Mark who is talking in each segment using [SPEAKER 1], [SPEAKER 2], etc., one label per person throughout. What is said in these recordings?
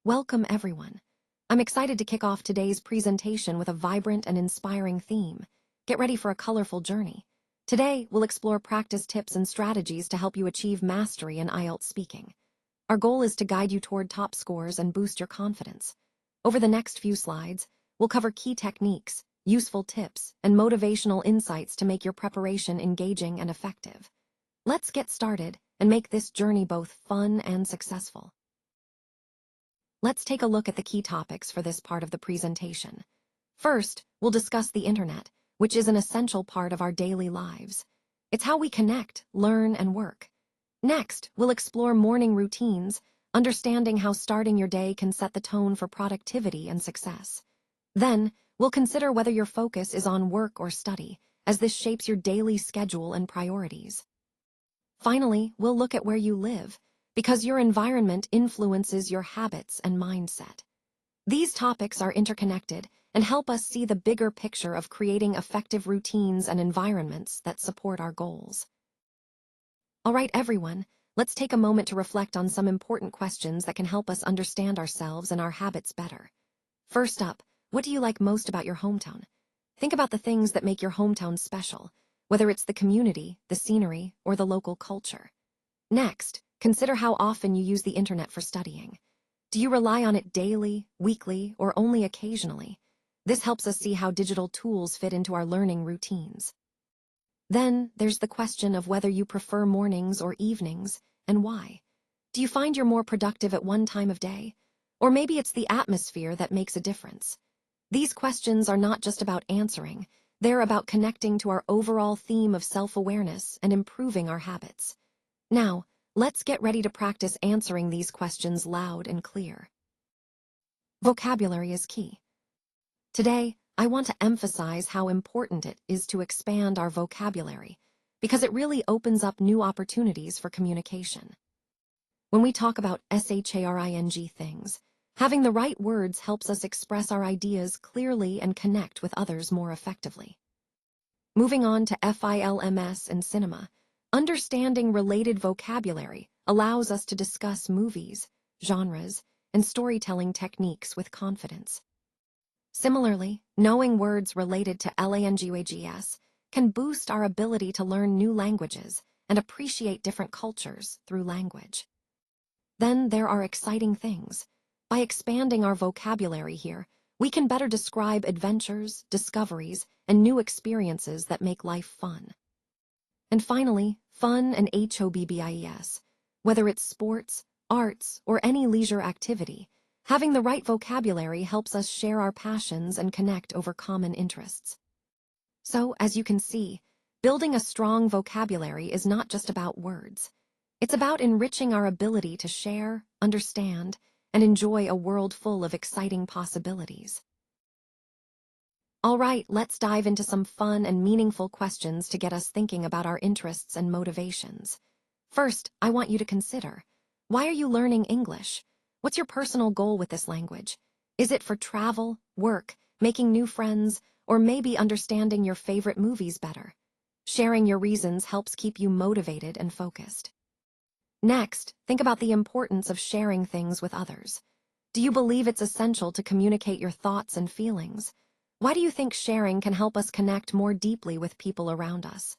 [SPEAKER 1] Welcome everyone. I'm excited to kick off today's presentation with a vibrant and inspiring theme. Get ready for a colorful journey. Today, we'll explore practice tips and strategies to help you achieve mastery in IELTS speaking. Our goal is to guide you toward top scores and boost your confidence. Over the next few slides, we'll cover key techniques, useful tips, and motivational insights to make your preparation engaging and effective. Let's get started and make this journey both fun and successful. Let's take a look at the key topics for this part of the presentation. First, we'll discuss the internet, which is an essential part of our daily lives. It's how we connect, learn, and work. Next, we'll explore morning routines, understanding how starting your day can set the tone for productivity and success. Then, we'll consider whether your focus is on work or study, as this shapes your daily schedule and priorities. Finally, we'll look at where you live, because your environment influences your habits and mindset. These topics are interconnected and help us see the bigger picture of creating effective routines and environments that support our goals. All right, everyone, let's take a moment to reflect on some important questions that can help us understand ourselves and our habits better. First up, what do you like most about your hometown? Think about the things that make your hometown special, whether it's the community, the scenery, or the local culture. Next, consider how often you use the internet for studying. Do you rely on it daily, weekly, or only occasionally? This helps us see how digital tools fit into our learning routines. Then, there's the question of whether you prefer mornings or evenings, and why. Do you find you're more productive at one time of day? Or maybe it's the atmosphere that makes a difference. These questions are not just about answering, they're about connecting to our overall theme of self-awareness and improving our habits. Now, let's get ready to practice answering these questions loud and clear. Vocabulary is key. Today, I want to emphasize how important it is to expand our vocabulary, because it really opens up new opportunities for communication. When we talk about sharing things, having the right words helps us express our ideas clearly and connect with others more effectively. Moving on to films and cinema, understanding related vocabulary allows us to discuss movies, genres, and storytelling techniques with confidence. Similarly, knowing words related to languages can boost our ability to learn new languages and appreciate different cultures through language. Then there are exciting things. By expanding our vocabulary here, we can better describe adventures, discoveries, and new experiences that make life fun. And finally, fun and hobbies. Whether it's sports, arts, or any leisure activity, having the right vocabulary helps us share our passions and connect over common interests. So, as you can see, building a strong vocabulary is not just about words. It's about enriching our ability to share, understand, and enjoy a world full of exciting possibilities. All right, let's dive into some fun and meaningful questions to get us thinking about our interests and motivations. First, I want you to consider, why are you learning English? What's your personal goal with this language? Is it for travel, work, making new friends, or maybe understanding your favorite movies better? Sharing your reasons helps keep you motivated and focused. Next, think about the importance of sharing things with others. Do you believe it's essential to communicate your thoughts and feelings? Why do you think sharing can help us connect more deeply with people around us?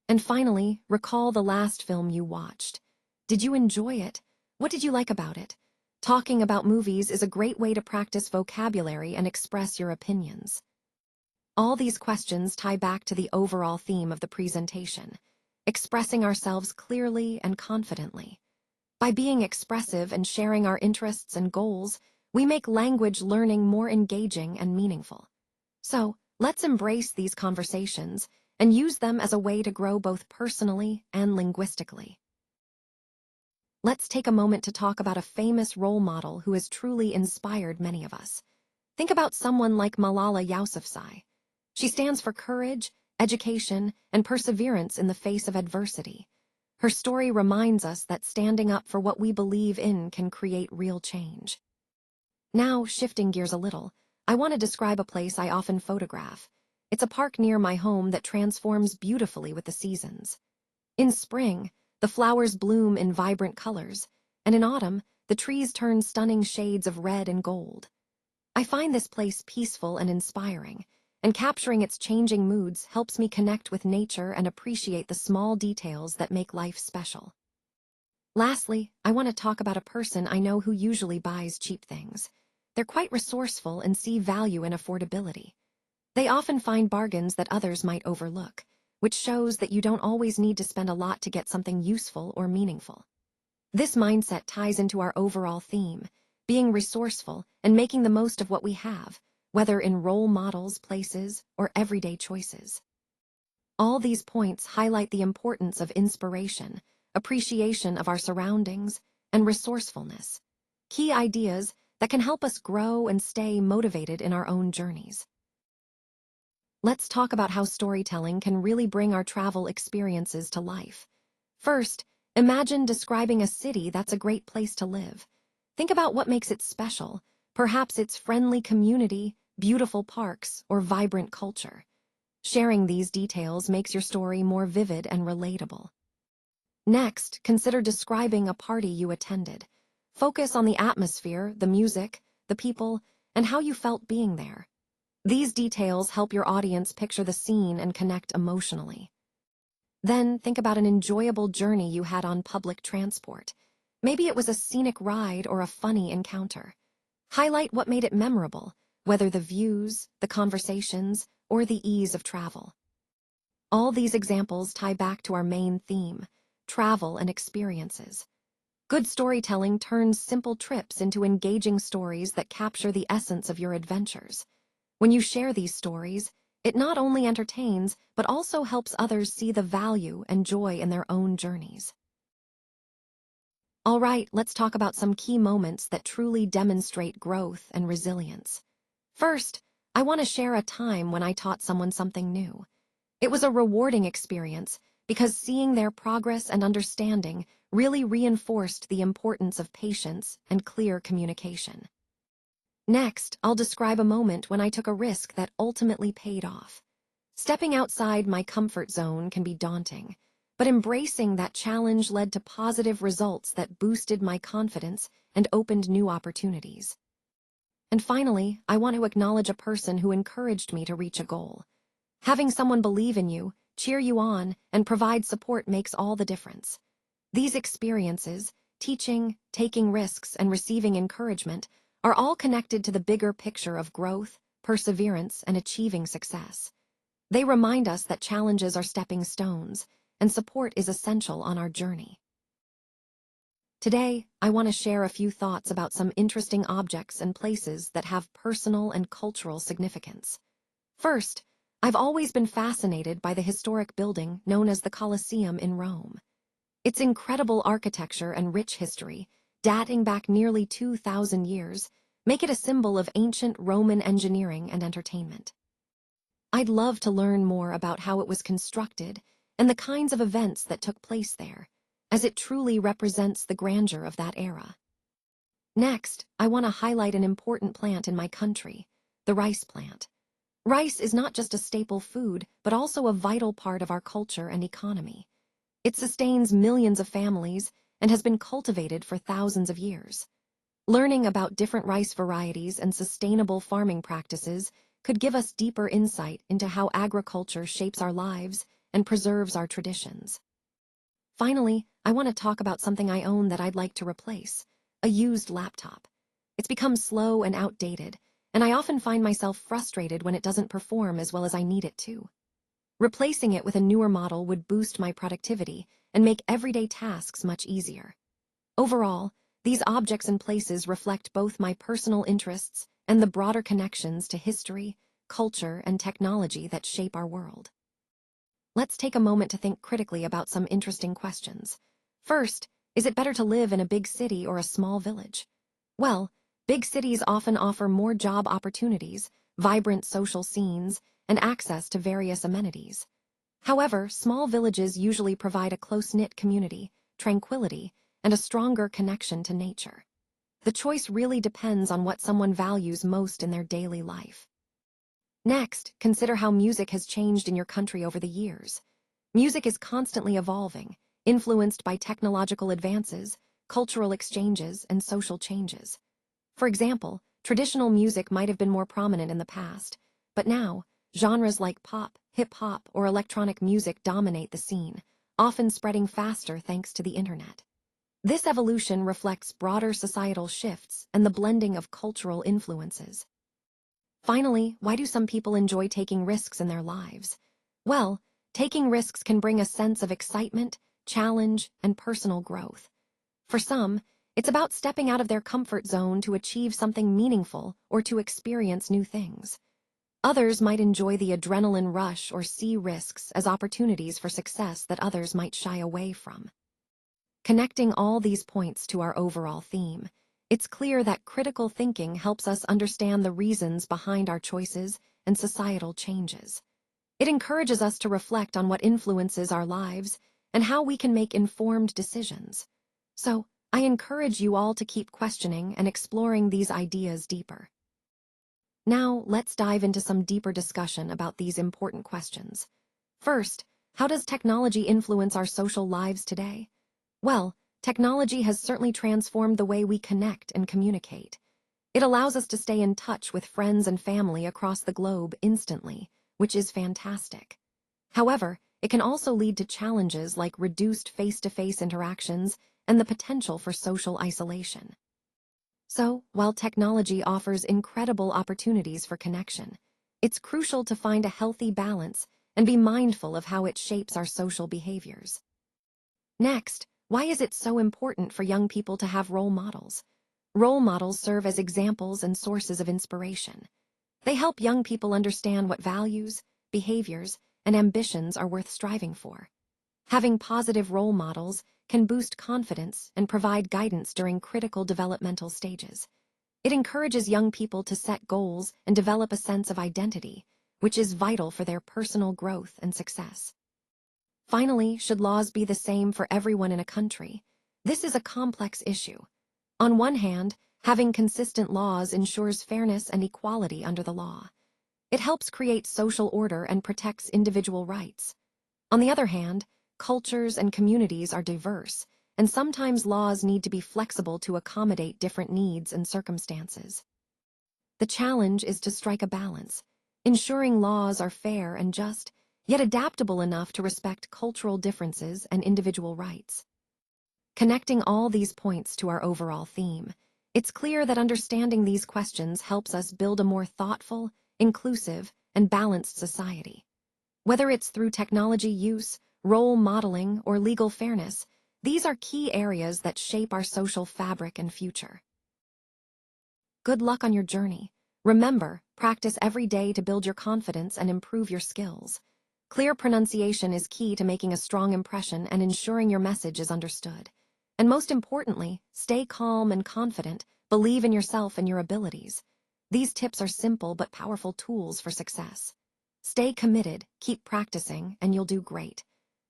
[SPEAKER 1] And finally, recall the last film you watched. Did you enjoy it? What did you like about it? Talking about movies is a great way to practice vocabulary and express your opinions. All these questions tie back to the overall theme of the presentation, expressing ourselves clearly and confidently. By being expressive and sharing our interests and goals, we make language learning more engaging and meaningful. So, let's embrace these conversations and use them as a way to grow both personally and linguistically. Let's take a moment to talk about a famous role model who has truly inspired many of us. Think about someone like Malala Yousafzai. She stands for courage, education, and perseverance in the face of adversity. Her story reminds us that standing up for what we believe in can create real change. Now, shifting gears a little, I want to describe a place I often photograph. It's a park near my home that transforms beautifully with the seasons. In spring, the flowers bloom in vibrant colors, and in autumn, the trees turn stunning shades of red and gold. I find this place peaceful and inspiring, and capturing its changing moods helps me connect with nature and appreciate the small details that make life special. Lastly, I want to talk about a person I know who usually buys cheap things. They're quite resourceful and see value in affordability. They often find bargains that others might overlook, which shows that you don't always need to spend a lot to get something useful or meaningful. This mindset ties into our overall theme, being resourceful and making the most of what we have, whether in role models, places, or everyday choices. All these points highlight the importance of inspiration, appreciation of our surroundings, and resourcefulness, key ideas that can help us grow and stay motivated in our own journeys. Let's talk about how storytelling can really bring our travel experiences to life. First, imagine describing a city that's a great place to live. Think about what makes it special, perhaps its friendly community, beautiful parks, or vibrant culture. Sharing these details makes your story more vivid and relatable. Next, consider describing a party you attended. Focus on the atmosphere, the music, the people, and how you felt being there. These details help your audience picture the scene and connect emotionally. Then, think about an enjoyable journey you had on public transport. Maybe it was a scenic ride or a funny encounter. Highlight what made it memorable, whether the views, the conversations, or the ease of travel. All these examples tie back to our main theme, travel and experiences. Good storytelling turns simple trips into engaging stories that capture the essence of your adventures. When you share these stories, it not only entertains, but also helps others see the value and joy in their own journeys. All right, let's talk about some key moments that truly demonstrate growth and resilience. First, I want to share a time when I taught someone something new. It was a rewarding experience because seeing their progress and understanding really reinforced the importance of patience and clear communication. Next, I'll describe a moment when I took a risk that ultimately paid off. Stepping outside my comfort zone can be daunting, but embracing that challenge led to positive results that boosted my confidence and opened new opportunities. And finally, I want to acknowledge a person who encouraged me to reach a goal. Having someone believe in you, cheer you on, and provide support makes all the difference. These experiences, teaching, taking risks, and receiving encouragement, are all connected to the bigger picture of growth, perseverance, and achieving success. They remind us that challenges are stepping stones, and support is essential on our journey. Today, I want to share a few thoughts about some interesting objects and places that have personal and cultural significance. First, I've always been fascinated by the historic building known as the Colosseum in Rome. Its incredible architecture and rich history, dating back nearly 2,000 years, make it a symbol of ancient Roman engineering and entertainment. I'd love to learn more about how it was constructed and the kinds of events that took place there, as it truly represents the grandeur of that era. Next, I want to highlight an important plant in my country, the rice plant. Rice is not just a staple food, but also a vital part of our culture and economy. It sustains millions of families and has been cultivated for thousands of years. Learning about different rice varieties and sustainable farming practices could give us deeper insight into how agriculture shapes our lives and preserves our traditions. Finally, I want to talk about something I own that I'd like to replace, a used laptop. It's become slow and outdated, and I often find myself frustrated when it doesn't perform as well as I need it to. Replacing it with a newer model would boost my productivity and make everyday tasks much easier. Overall, these objects and places reflect both my personal interests and the broader connections to history, culture, and technology that shape our world. Let's take a moment to think critically about some interesting questions. First, is it better to live in a big city or a small village? Well, big cities often offer more job opportunities, vibrant social scenes, and access to various amenities. However, small villages usually provide a close-knit community, tranquility, and a stronger connection to nature. The choice really depends on what someone values most in their daily life. Next, consider how music has changed in your country over the years. Music is constantly evolving, influenced by technological advances, cultural exchanges, and social changes. For example, traditional music might have been more prominent in the past, but now, genres like pop, hip-hop, or electronic music dominate the scene, often spreading faster thanks to the internet. This evolution reflects broader societal shifts and the blending of cultural influences. Finally, why do some people enjoy taking risks in their lives? Well, taking risks can bring a sense of excitement, challenge, and personal growth. For some, it's about stepping out of their comfort zone to achieve something meaningful or to experience new things. Others might enjoy the adrenaline rush or see risks as opportunities for success that others might shy away from. Connecting all these points to our overall theme, it's clear that critical thinking helps us understand the reasons behind our choices and societal changes. It encourages us to reflect on what influences our lives and how we can make informed decisions. So, I encourage you all to keep questioning and exploring these ideas deeper. Now, let's dive into some deeper discussion about these important questions. First, how does technology influence our social lives today? Well, technology has certainly transformed the way we connect and communicate. It allows us to stay in touch with friends and family across the globe instantly, which is fantastic. However, it can also lead to challenges like reduced face-to-face interactions and the potential for social isolation. So, while technology offers incredible opportunities for connection, it's crucial to find a healthy balance and be mindful of how it shapes our social behaviors. Next, why is it so important for young people to have role models? Role models serve as examples and sources of inspiration. They help young people understand what values, behaviors, and ambitions are worth striving for. Having positive role models can boost confidence and provide guidance during critical developmental stages. It encourages young people to set goals and develop a sense of identity, which is vital for their personal growth and success. Finally, should laws be the same for everyone in a country? This is a complex issue. On one hand, having consistent laws ensures fairness and equality under the law. It helps create social order and protects individual rights. On the other hand, cultures and communities are diverse, and sometimes laws need to be flexible to accommodate different needs and circumstances. The challenge is to strike a balance, ensuring laws are fair and just, yet adaptable enough to respect cultural differences and individual rights. Connecting all these points to our overall theme, it's clear that understanding these questions helps us build a more thoughtful, inclusive, and balanced society. Whether it's through technology use, role modeling, or legal fairness, these are key areas that shape our social fabric and future. Good luck on your journey. Remember, practice every day to build your confidence and improve your skills. Clear pronunciation is key to making a strong impression and ensuring your message is understood. And most importantly, stay calm and confident, believe in yourself and your abilities. These tips are simple but powerful tools for success. Stay committed, keep practicing, and you'll do great.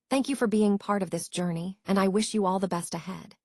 [SPEAKER 1] Thank you for being part of this journey, and I wish you all the best ahead.